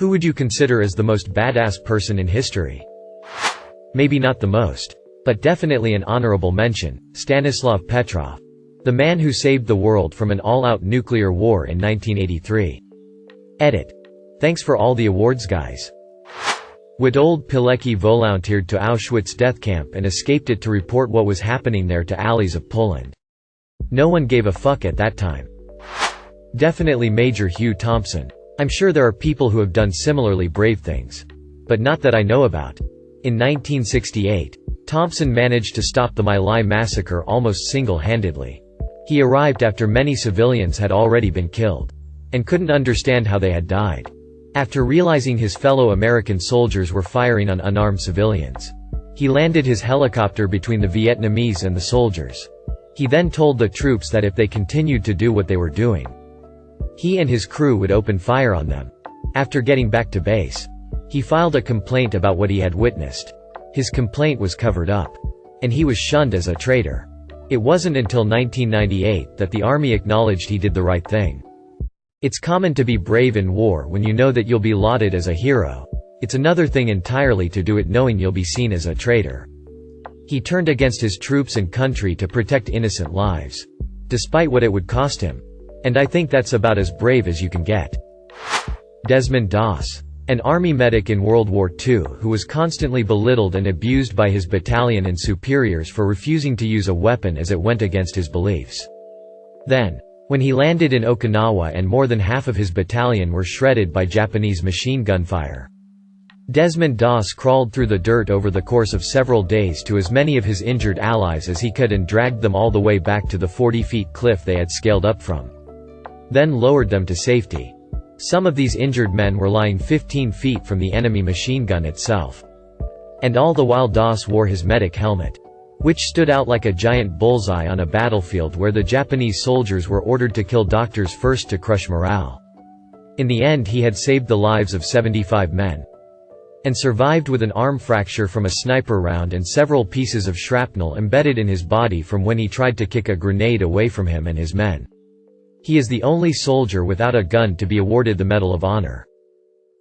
Who would you consider as the most badass person in history? Maybe not the most, but definitely an honorable mention: Stanislav Petrov. The man who saved the world from an all-out nuclear war in 1983. Edit. Thanks for all the awards, guys. Witold Pilecki volunteered to Auschwitz death camp and escaped it to report what was happening there to allies of Poland. No one gave a fuck at that time. Definitely Major Hugh Thompson. I'm sure there are people who have done similarly brave things. But not that I know about. In 1968, Thompson managed to stop the My Lai massacre almost single-handedly. He arrived after many civilians had already been killed, and couldn't understand how they had died. After realizing his fellow American soldiers were firing on unarmed civilians, he landed his helicopter between the Vietnamese and the soldiers. He then told the troops that if they continued to do what they were doing, he and his crew would open fire on them. After getting back to base, he filed a complaint about what he had witnessed. His complaint was covered up, and he was shunned as a traitor. It wasn't until 1998 that the army acknowledged he did the right thing. It's common to be brave in war when you know that you'll be lauded as a hero. It's another thing entirely to do it knowing you'll be seen as a traitor. He turned against his troops and country to protect innocent lives, despite what it would cost him. And I think that's about as brave as you can get. Desmond Doss. An army medic in World War II who was constantly belittled and abused by his battalion and superiors for refusing to use a weapon as it went against his beliefs. Then, when he landed in Okinawa and more than half of his battalion were shredded by Japanese machine gun fire, Desmond Doss crawled through the dirt over the course of several days to as many of his injured allies as he could and dragged them all the way back to the 40-foot cliff they had scaled up from. Then lowered them to safety. Some of these injured men were lying 15 feet from the enemy machine gun itself. And all the while Doss wore his medic helmet, which stood out like a giant bullseye on a battlefield where the Japanese soldiers were ordered to kill doctors first to crush morale. In the end he had saved the lives of 75 men. And survived with an arm fracture from a sniper round and several pieces of shrapnel embedded in his body from when he tried to kick a grenade away from him and his men. He is the only soldier without a gun to be awarded the Medal of Honor.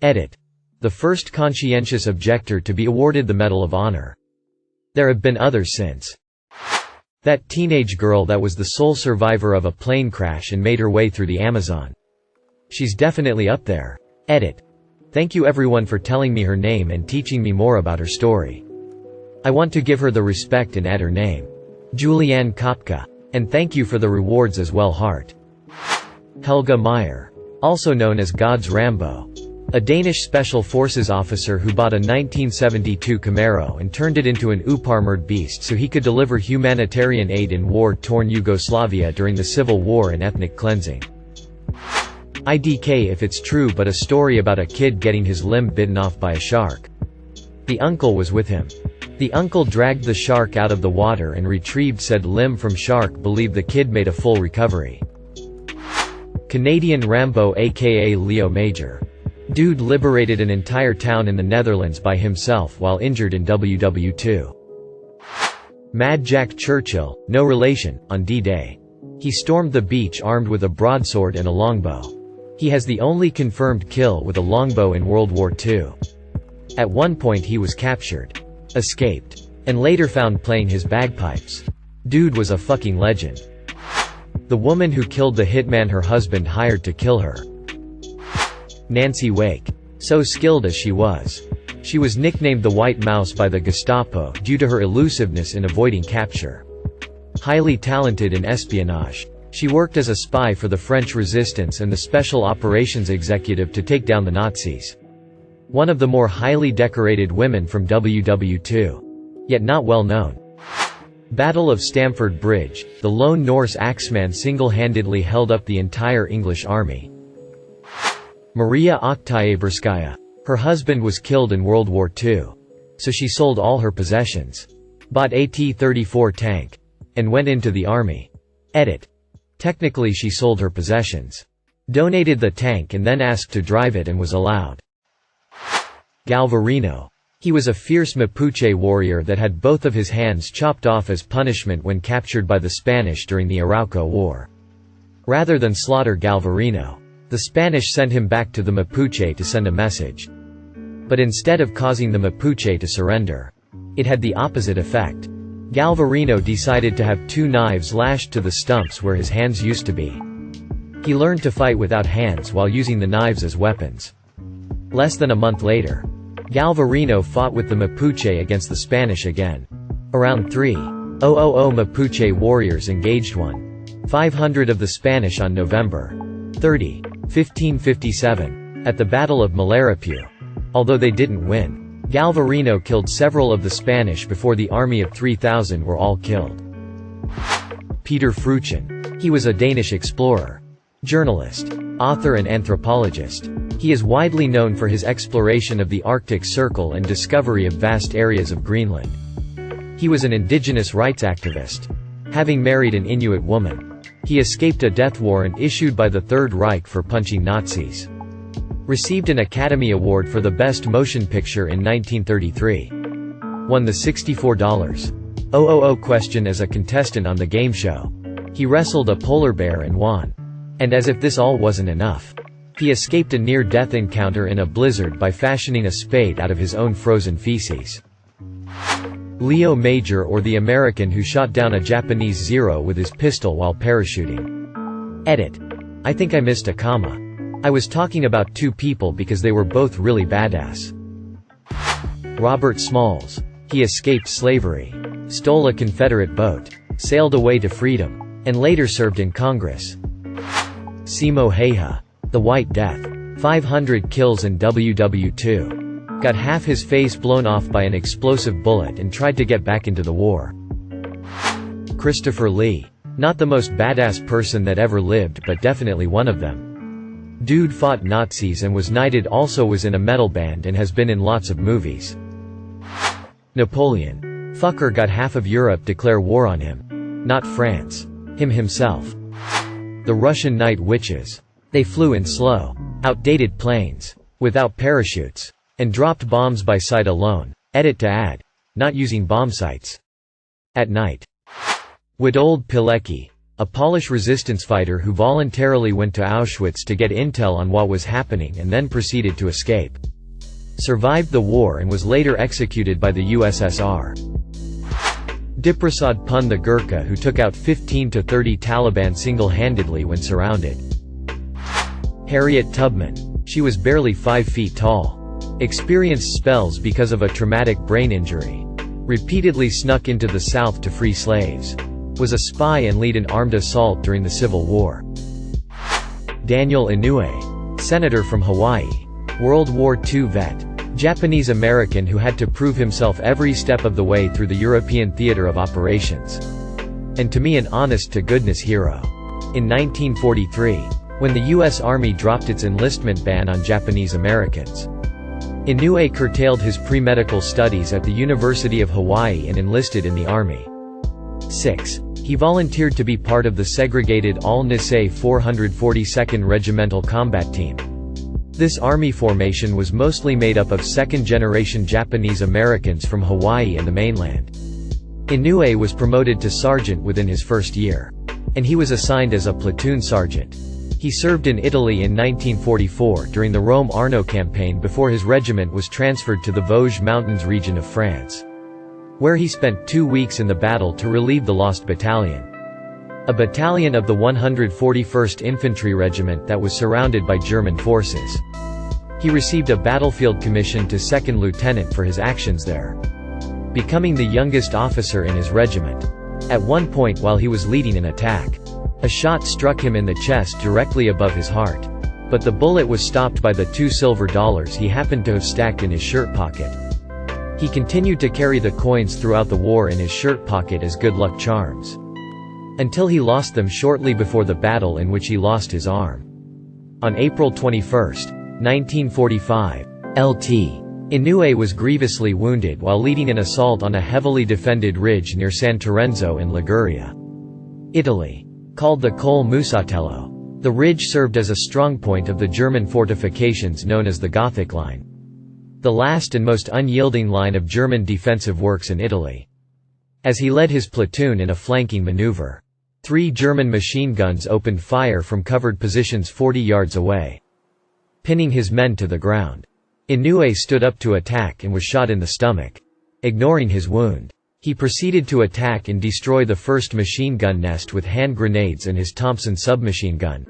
Edit. The first conscientious objector to be awarded the Medal of Honor. There have been others since. That teenage girl that was the sole survivor of a plane crash and made her way through the Amazon. She's definitely up there. Edit. Thank you everyone for telling me her name and teaching me more about her story. I want to give her the respect and add her name. Julianne Kopka. And thank you for the rewards as well, Hart. Helga Meyer. Also known as God's Rambo. A Danish Special Forces officer who bought a 1972 Camaro and turned it into an UP-armored beast so he could deliver humanitarian aid in war-torn Yugoslavia during the Civil War and ethnic cleansing. IDK if it's true, but a story about a kid getting his limb bitten off by a shark. The uncle was with him. The uncle dragged the shark out of the water and retrieved said limb from shark. Believed the kid made a full recovery. Canadian Rambo aka Leo Major. Dude liberated an entire town in the Netherlands by himself while injured in WW2. Mad Jack Churchill, no relation, on D-Day. He stormed the beach armed with a broadsword and a longbow. He has the only confirmed kill with a longbow in World War II. At one point he was captured, escaped, and later found playing his bagpipes. Dude was a fucking legend. The woman who killed the hitman her husband hired to kill her. Nancy Wake. So skilled as she was. She was nicknamed the White Mouse by the Gestapo due to her elusiveness in avoiding capture. Highly talented in espionage. She worked as a spy for the French resistance and the Special Operations Executive to take down the Nazis. One of the more highly decorated women from WW2. Yet not well known. Battle of Stamford Bridge, the lone Norse axeman single-handedly held up the entire English army. Maria Oktyabrskaya. Her husband was killed in World War II. So she sold all her possessions. Bought a T-34 tank. And went into the army. Edit. Technically she sold her possessions. Donated the tank and then asked to drive it and was allowed. Galvarino. He was a fierce Mapuche warrior that had both of his hands chopped off as punishment when captured by the Spanish during the Arauco War. Rather than slaughter Galvarino, The Spanish sent him back to the Mapuche to send a message. But instead of causing the Mapuche to surrender, it had the opposite effect. Galvarino decided to have 2 knives lashed to the stumps where his hands used to be. He learned to fight without hands while using the knives as weapons. Less than a month later, Galvarino fought with the Mapuche against the Spanish again. Around 3,000 Mapuche warriors engaged 1,500 of the Spanish on November 30, 1557, at the Battle of Malaripu. Although they didn't win, Galvarino killed several of the Spanish before the army of 3,000 were all killed. Peter Fruchen. He was a Danish explorer, journalist, author and anthropologist. He is widely known for his exploration of the Arctic Circle and discovery of vast areas of Greenland. He was an indigenous rights activist, having married an Inuit woman. He escaped a death warrant issued by the Third Reich for punching Nazis. Received an Academy Award for the Best Motion Picture in 1933. Won the $64,000 question as a contestant on the game show. He wrestled a polar bear and won. And as if this all wasn't enough, he escaped a near-death encounter in a blizzard by fashioning a spade out of his own frozen feces. Leo Major, or the American who shot down a Japanese Zero with his pistol while parachuting. Edit. I think I missed a comma. I was talking about 2 people because they were both really badass. Robert Smalls. He escaped slavery, stole a Confederate boat, sailed away to freedom, and later served in Congress. Simo Häyhä. The White Death. 500 kills in WW2. Got half his face blown off by an explosive bullet and tried to get back into the war. Christopher Lee. Not the most badass person that ever lived, but definitely one of them. Dude fought Nazis and was knighted, also was in a metal band and has been in lots of movies. Napoleon. Fucker got half of Europe declare war on him. Not France. Him himself. The Russian night witches. They flew in slow, outdated planes, without parachutes, and dropped bombs by sight alone. Edit to add. Not using bomb sites. At night. Witold Pilecki. A Polish resistance fighter who voluntarily went to Auschwitz to get intel on what was happening and then proceeded to escape. Survived the war and was later executed by the USSR. Diprasad Pun, the Gurkha who took out 15 to 30 Taliban single-handedly when surrounded. Harriet Tubman. She was barely 5 feet tall. Experienced spells because of a traumatic brain injury. Repeatedly snuck into the South to free slaves. Was a spy and lead an armed assault during the Civil War. Daniel Inouye. Senator from Hawaii. World War II vet. Japanese-American who had to prove himself every step of the way through the European theater of operations. And to me, an honest-to-goodness hero. In 1943, when the U.S. Army dropped its enlistment ban on Japanese Americans, Inouye curtailed his pre-medical studies at the University of Hawaii and enlisted in the Army. 6. He volunteered to be part of the segregated All-Nisei 442nd Regimental Combat Team. This army formation was mostly made up of second-generation Japanese Americans from Hawaii and the mainland. Inouye was promoted to sergeant within his first year. And he was assigned as a platoon sergeant. He served in Italy in 1944 during the Rome-Arno campaign before his regiment was transferred to the Vosges Mountains region of France, where he spent 2 weeks in the battle to relieve the lost battalion. A battalion of the 141st Infantry Regiment that was surrounded by German forces. He received a battlefield commission to second lieutenant for his actions there, becoming the youngest officer in his regiment. At one point while he was leading an attack, a shot struck him in the chest directly above his heart. But the bullet was stopped by the $2 silver he happened to have stacked in his shirt pocket. He continued to carry the coins throughout the war in his shirt pocket as good luck charms, until he lost them shortly before the battle in which he lost his arm. On April 21, 1945, Lt. Inouye was grievously wounded while leading an assault on a heavily defended ridge near San Terenzo in Liguria, Italy. Called the Col Musatello, the ridge served as a strongpoint of the German fortifications known as the Gothic Line, the last and most unyielding line of German defensive works in Italy. As he led his platoon in a flanking maneuver 3 German machine guns opened fire from covered positions 40 yards away, pinning his men to the ground. Inoue stood up to attack and was shot in the stomach. Ignoring his wound, he proceeded to attack and destroy the first machine gun nest with hand grenades and his Thompson submachine gun.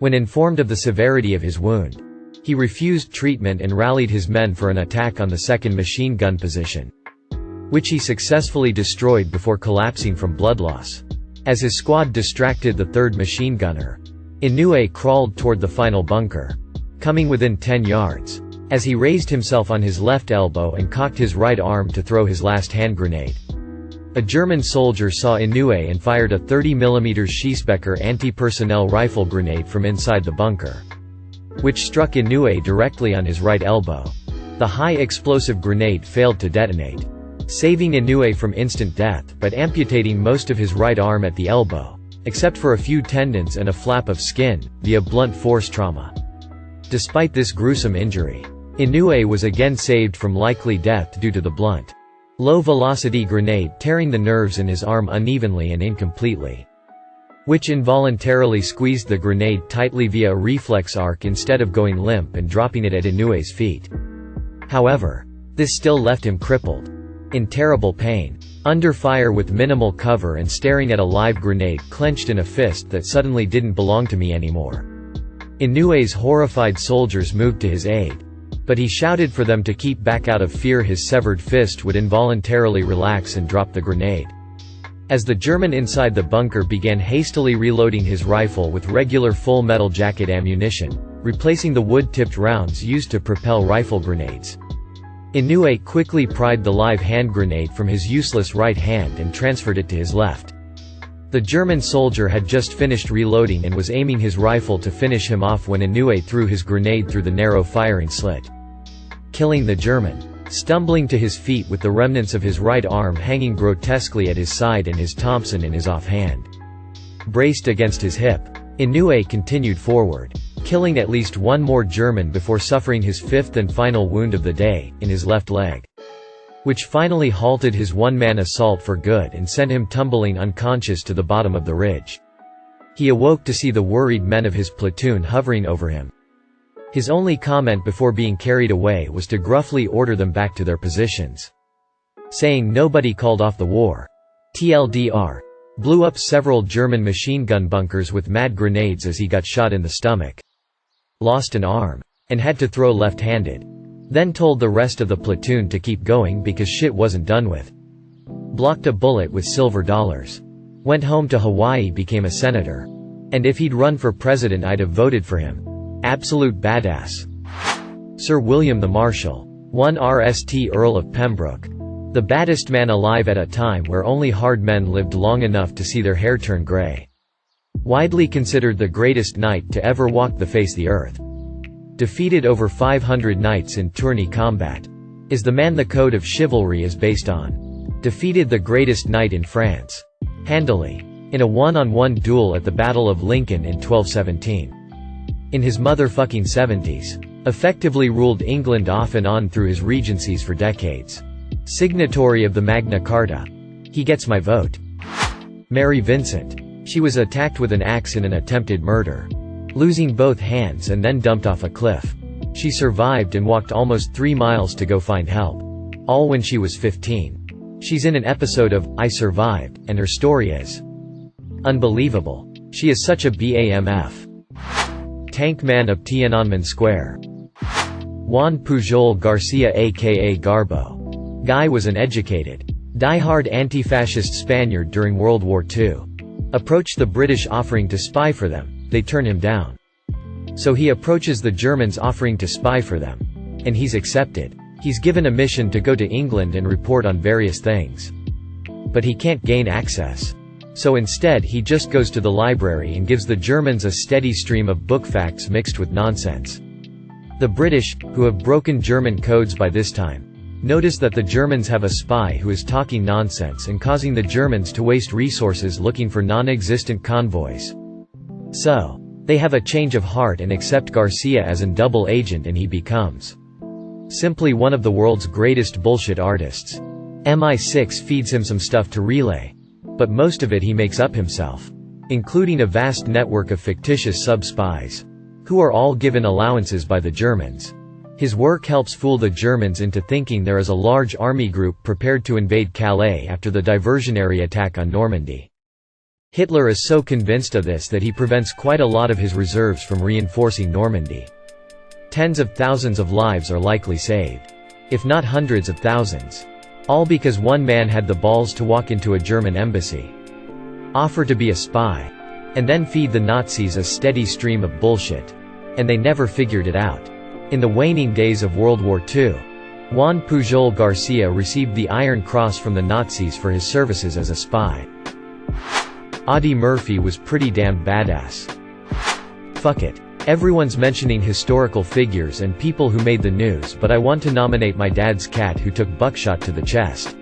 When informed of the severity of his wound, he refused treatment and rallied his men for an attack on the second machine gun position, which he successfully destroyed before collapsing from blood loss. As his squad distracted the third machine gunner, Inoue crawled toward the final bunker, coming within 10 yards, as he raised himself on his left elbow and cocked his right arm to throw his last hand grenade. A German soldier saw Inoue and fired a 30mm Schiessbecher anti-personnel rifle grenade from inside the bunker, which struck Inoue directly on his right elbow. The high-explosive grenade failed to detonate, saving Inoue from instant death but amputating most of his right arm at the elbow, except for a few tendons and a flap of skin, via blunt force trauma. Despite this gruesome injury, Inoue was again saved from likely death due to the blunt, low-velocity grenade tearing the nerves in his arm unevenly and incompletely, which involuntarily squeezed the grenade tightly via a reflex arc instead of going limp and dropping it at Inoue's feet. However, this still left him crippled, in terrible pain, under fire with minimal cover and staring at a live grenade clenched in a fist that suddenly didn't belong to me anymore. Inoue's horrified soldiers moved to his aid, but he shouted for them to keep back out of fear his severed fist would involuntarily relax and drop the grenade. As the German inside the bunker began hastily reloading his rifle with regular full metal jacket ammunition, replacing the wood-tipped rounds used to propel rifle grenades, Inoue quickly pried the live hand grenade from his useless right hand and transferred it to his left. The German soldier had just finished reloading and was aiming his rifle to finish him off when Inoue threw his grenade through the narrow firing slit, killing the German. Stumbling to his feet with the remnants of his right arm hanging grotesquely at his side and his Thompson in his offhand braced against his hip, Inoue continued forward, killing at least one more German before suffering his fifth and final wound of the day, in his left leg, which finally halted his one-man assault for good and sent him tumbling unconscious to the bottom of the ridge. He awoke to see the worried men of his platoon hovering over him. His only comment before being carried away was to gruffly order them back to their positions, saying nobody called off the war. TLDR. Blew up several German machine gun bunkers with mad grenades as he got shot in the stomach. Lost an arm, and had to throw left-handed. Then told the rest of the platoon to keep going because shit wasn't done with. Blocked a bullet with silver dollars. Went home to Hawaii, became a senator. And if he'd run for president I'd have voted for him. Absolute badass. Sir William the Marshal. 1 RST Earl of Pembroke. The baddest man alive at a time where only hard men lived long enough to see their hair turn grey. Widely considered the greatest knight to ever walk the face of the earth. Defeated over 500 knights in tourney combat. Is the man the code of chivalry is based on. Defeated the greatest knight in France, handily, in a one-on-one duel at the Battle of Lincoln in 1217. In his motherfucking 70s. Effectively ruled England off and on through his regencies for decades. Signatory of the Magna Carta. He gets my vote. Mary Vincent. She was attacked with an axe in an attempted murder, losing both hands and then dumped off a cliff. She survived and walked almost 3 miles to go find help. All when she was 15. She's in an episode of I Survived, and her story is unbelievable. She is such a BAMF. Tank man of Tiananmen Square. Juan Pujol Garcia aka Garbo. Guy was an educated, die-hard anti-fascist Spaniard during World War II. Approached the British offering to spy for them, they turn him down. So he approaches the Germans offering to spy for them. And he's accepted. He's given a mission to go to England and report on various things. But he can't gain access. So instead he just goes to the library and gives the Germans a steady stream of book facts mixed with nonsense. The British, who have broken German codes by this time, notice that the Germans have a spy who is talking nonsense and causing the Germans to waste resources looking for non-existent convoys. So, they have a change of heart and accept Garcia as an double agent, and he becomes simply one of the world's greatest bullshit artists. MI6 feeds him some stuff to relay. but most of it he makes up himself, including a vast network of fictitious sub-spies, who are all given allowances by the Germans. His work helps fool the Germans into thinking there is a large army group prepared to invade Calais after the diversionary attack on Normandy. Hitler is so convinced of this that he prevents quite a lot of his reserves from reinforcing Normandy. Tens of thousands of lives are likely saved, if not hundreds of thousands. All because one man had the balls to walk into a German embassy, offer to be a spy, and then feed the Nazis a steady stream of bullshit. And they never figured it out. In the waning days of World War II, Juan Pujol Garcia received the Iron Cross from the Nazis for his services as a spy. Audie Murphy was pretty damn badass. Fuck it. Everyone's mentioning historical figures and people who made the news, but I want to nominate my dad's cat who took buckshot to the chest,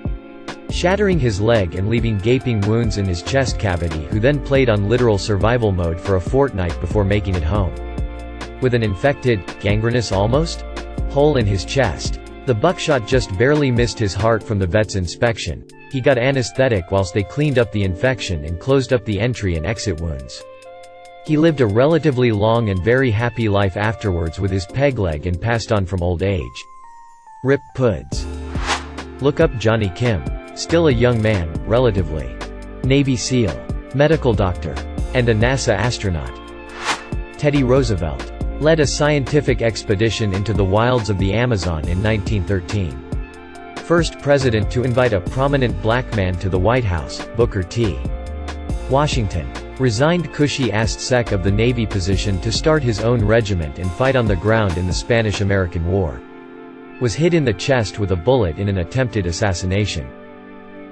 shattering his leg and leaving gaping wounds in his chest cavity, who then played on literal survival mode for a fortnight before making it home. With an infected, gangrenous almost, hole in his chest. The buckshot just barely missed his heart from the vet's inspection. He got anesthetic whilst they cleaned up the infection and closed up the entry and exit wounds. He lived a relatively long and very happy life afterwards with his peg leg and passed on from old age. Rip Puds. Look up Johnny Kim. Still a young man, relatively. Navy SEAL, medical doctor, and a NASA astronaut. Teddy Roosevelt led a scientific expedition into the wilds of the Amazon in 1913. First president to invite a prominent black man to the White House, Booker T. Washington resigned cushy-ass sec of the Navy position to start his own regiment and fight on the ground in the Spanish-American War. Was hit in the chest with a bullet in an attempted assassination.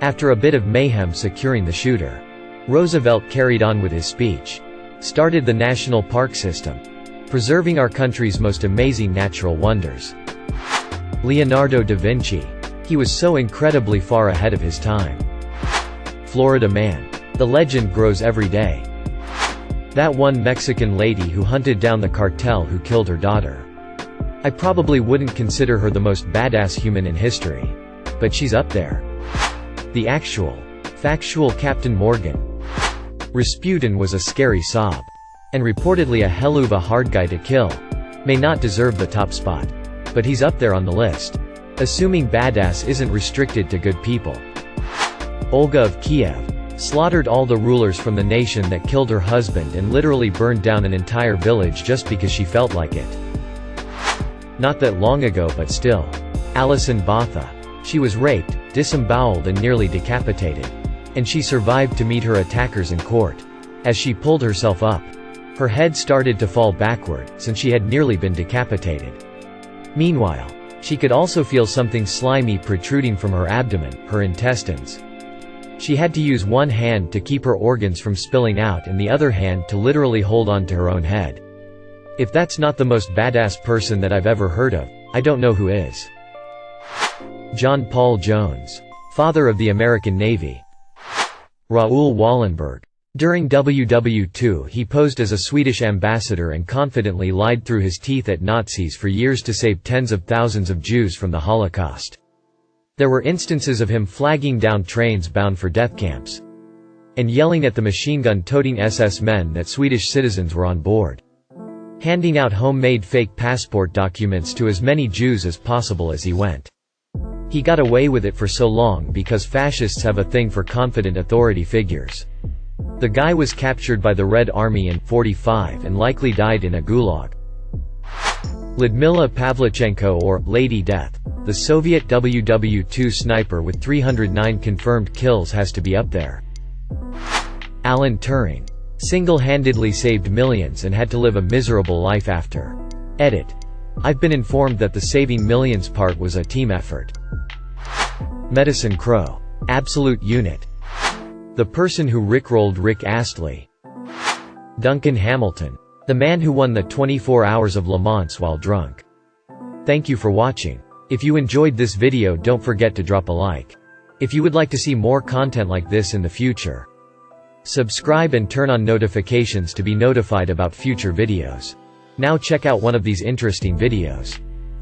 After a bit of mayhem securing the shooter, Roosevelt carried on with his speech. Started the national park system, preserving our country's most amazing natural wonders. Leonardo da Vinci. He was so incredibly far ahead of his time. Florida Man. The legend grows every day. That one Mexican lady who hunted down the cartel who killed her daughter. I probably wouldn't consider her the most badass human in history, but she's up there. The actual, factual Captain Morgan. Rasputin was a scary sob. And reportedly a hell of a hard guy to kill. May not deserve the top spot, but he's up there on the list. Assuming badass isn't restricted to good people. Olga of Kiev. Slaughtered all the rulers from the nation that killed her husband and literally burned down an entire village just because she felt like it. Not that long ago, but still. Alison Botha. She was raped, disemboweled and nearly decapitated. And she survived to meet her attackers in court. As she pulled herself up, her head started to fall backward, since she had nearly been decapitated. Meanwhile, she could also feel something slimy protruding from her abdomen, her intestines. She had to use one hand to keep her organs from spilling out and the other hand to literally hold on to her own head. If that's not the most badass person that I've ever heard of, I don't know who is. John Paul Jones. Father of the American Navy. Raoul Wallenberg. During WW2 he posed as a Swedish ambassador and confidently lied through his teeth at Nazis for years to save tens of thousands of Jews from the Holocaust. There were instances of him flagging down trains bound for death camps, and yelling at the machine-gun-toting SS men that Swedish citizens were on board, handing out homemade fake passport documents to as many Jews as possible as he went. He got away with it for so long because fascists have a thing for confident authority figures. The guy was captured by the Red Army in '45 and likely died in a gulag. Lyudmila Pavlichenko, or Lady Death, the Soviet WW2 sniper with 309 confirmed kills, has to be up there. Alan Turing. Single-handedly saved millions and had to live a miserable life after. Edit. I've been informed that the saving millions part was a team effort. Medicine Crow. Absolute unit. The person who rickrolled Rick Astley. Duncan Hamilton. The man who won the 24 Hours of Le Mans while drunk. Thank you for watching. If you enjoyed this video, don't forget to drop a like. If you would like to see more content like this in the future, subscribe and turn on notifications to be notified about future videos. Now check out one of these interesting videos.